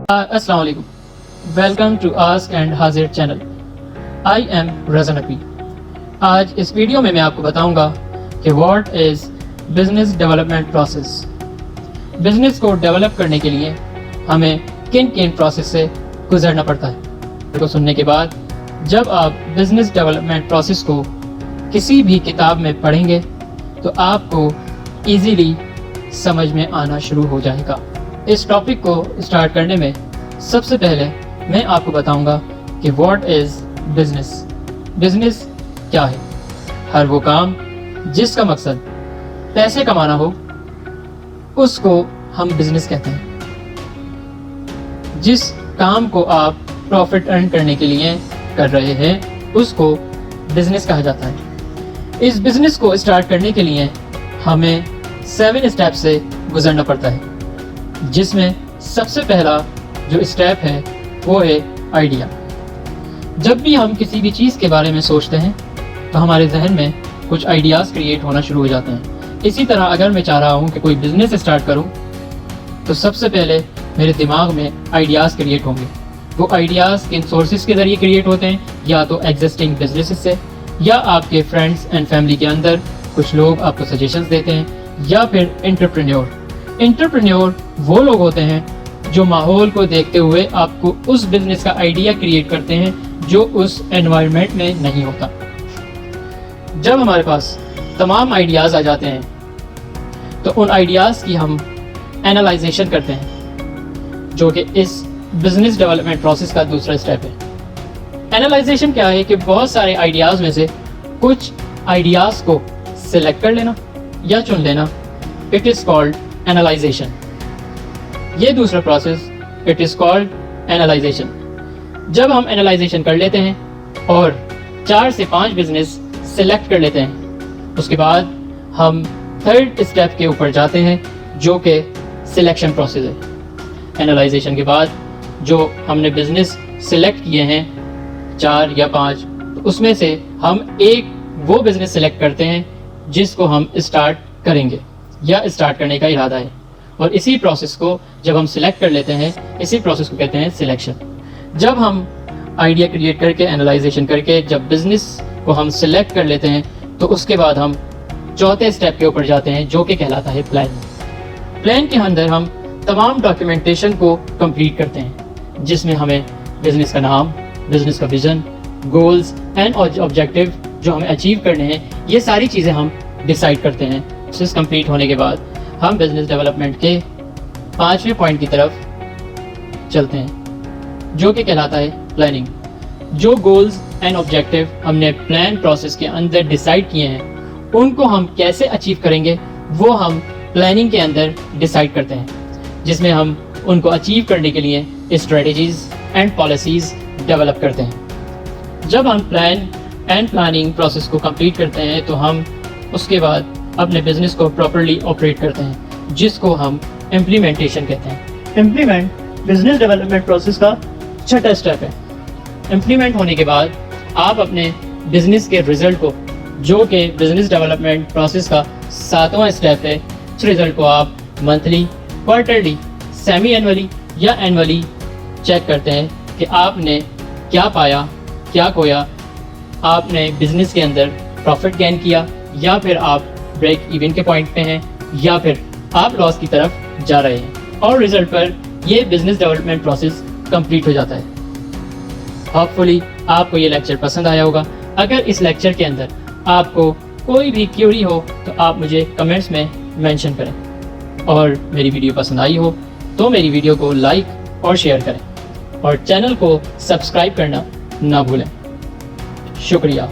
Assalamu alaikum. Welcome to Ask and Hazir channel. I am Razan Naqvi. आज इस video में मैं आपको बताऊंगा कि what is business development process. Business को डेवलप करने के लिए हमें किन किन प्रोसेस से गुजरना पड़ता है। को सुनने के बाद जब आप बिजनेस डेवलपमेंट प्रोसेस को किसी भी किताब में पढ़ेंगे तो आपको इजीली समझ में आना शुरू हो जाएगा। इस टॉपिक को स्टार्ट करने में सबसे पहले मैं आपको बताऊंगा कि व्हाट इज़ बिजनेस। बिजनेस क्या है? हर वो काम जिसका मकसद पैसे कमाना हो उसको हम बिजनेस कहते हैं। जिस काम को आप प्रॉफिट अर्न करने के लिए कर रहे हैं उसको बिजनेस कहा जाता है। इस बिजनेस को स्टार्ट करने के लिए हमें 7 स्टेप से गुजरना पड़ता है, जिसमें सबसे पहला जो स्टेप है वो है आइडिया। जब भी हम किसी भी चीज़ के बारे में सोचते हैं तो हमारे जहन में कुछ आइडियाज़ क्रिएट होना शुरू हो जाते हैं। इसी तरह अगर मैं चाह रहा हूँ कि कोई बिज़नेस स्टार्ट करूँ तो सबसे पहले मेरे दिमाग में आइडियाज़ क्रिएट होंगे। वो आइडियाज़ किन सोर्सेज के ज़रिए क्रिएट होते हैं, या तो एग्जिस्टिंग बिजनेसेस से, या आपके फ्रेंड्स एंड फैमिली के अंदर कुछ लोग आपको सजेशंस देते हैं, या फिर एंटरप्रेन्योर वो लोग होते हैं जो माहौल को देखते हुए आपको उस बिजनेस का आइडिया क्रिएट करते हैं जो उस एनवायरनमेंट में नहीं होता। जब हमारे पास तमाम आइडियाज़ आ जाते हैं तो उन आइडियाज़ की हम एनालाइजेशन करते हैं, जो कि इस बिजनेस डेवलपमेंट प्रोसेस का दूसरा स्टेप है। एनालाइजेशन क्या है कि बहुत सारे आइडियाज़ में से कुछ आइडियाज़ को सिलेक्ट कर लेना या चुन लेना। It is called analysation. ये दूसरा process it is called analysation. जब हम एनालाइजेशन कर लेते हैं और 4 से 5 बिजनेस सिलेक्ट कर लेते हैं, उसके बाद हम 3rd स्टेप के ऊपर जाते हैं जो कि सिलेक्शन प्रोसेस है। एनालाइजेशन के बाद जो हमने बिजनेस सिलेक्ट किए हैं 4 या 5, तो उसमें से हम एक वो बिजनेस सिलेक्ट करते हैं जिसको हम स्टार्ट करेंगे या स्टार्ट करने का इरादा है। और इसी प्रोसेस को जब हम सिलेक्ट कर लेते हैं, इसी प्रोसेस को कहते हैं सिलेक्शन। जब हम आइडिया क्रिएट करके एनालाइजेशन करके जब बिजनेस को हम सिलेक्ट कर लेते हैं तो उसके बाद हम 4थे स्टेप के ऊपर जाते हैं जो कि कहलाता है प्लान। प्लान के अंदर हम तमाम डॉक्यूमेंटेशन को कंप्लीट करते हैं, जिसमें हमें बिजनेस का नाम, बिजनेस का विजन, गोल्स एंड ऑब्जेक्टिव जो हमें अचीव करने हैं, ये सारी चीज़ें हम डिसाइड करते हैं। प्रोसेस कंप्लीट होने के बाद हम बिजनेस डेवलपमेंट के 5वें पॉइंट की तरफ चलते हैं जो कि कहलाता है प्लानिंग। जो गोल्स एंड ऑब्जेक्टिव हमने प्लान प्रोसेस के अंदर डिसाइड किए हैं उनको हम कैसे अचीव करेंगे वो हम प्लानिंग के अंदर डिसाइड करते हैं, जिसमें हम उनको अचीव करने के लिए स्ट्रेटजीज एंड पॉलिसीज़ डेवलप करते हैं। जब हम प्लान एंड प्लानिंग प्रोसेस को कंप्लीट करते हैं तो हम उसके बाद अपने बिजनेस को प्रॉपर्ली ऑपरेट करते हैं, जिसको हम इम्प्लीमेंटेशन कहते हैं। इम्प्लीमेंट बिजनेस डेवलपमेंट प्रोसेस का 6ठा स्टेप है। इम्प्लीमेंट होने के बाद आप अपने बिजनेस के रिजल्ट को, जो कि बिजनेस डेवलपमेंट प्रोसेस का 7वां स्टेप है, उस रिजल्ट को आप मंथली, क्वार्टरली, सेमी एनुअली या एनुअली चेक करते हैं कि आपने क्या पाया, क्या खोया, आपने बिजनेस के अंदर प्रॉफिट गेन किया या फिर आप ब्रेक इवन के पॉइंट पे हैं या फिर आप लॉस की तरफ जा रहे हैं। और रिजल्ट पर ये बिजनेस डेवलपमेंट प्रोसेस कंप्लीट हो जाता है। होपफुली आपको ये लेक्चर पसंद आया होगा। अगर इस लेक्चर के अंदर आपको कोई भी क्वेरी हो तो आप मुझे कमेंट्स में मेंशन करें, और मेरी वीडियो पसंद आई हो तो मेरी वीडियो को लाइक और शेयर करें, और चैनल को सब्सक्राइब करना ना भूलें। शुक्रिया।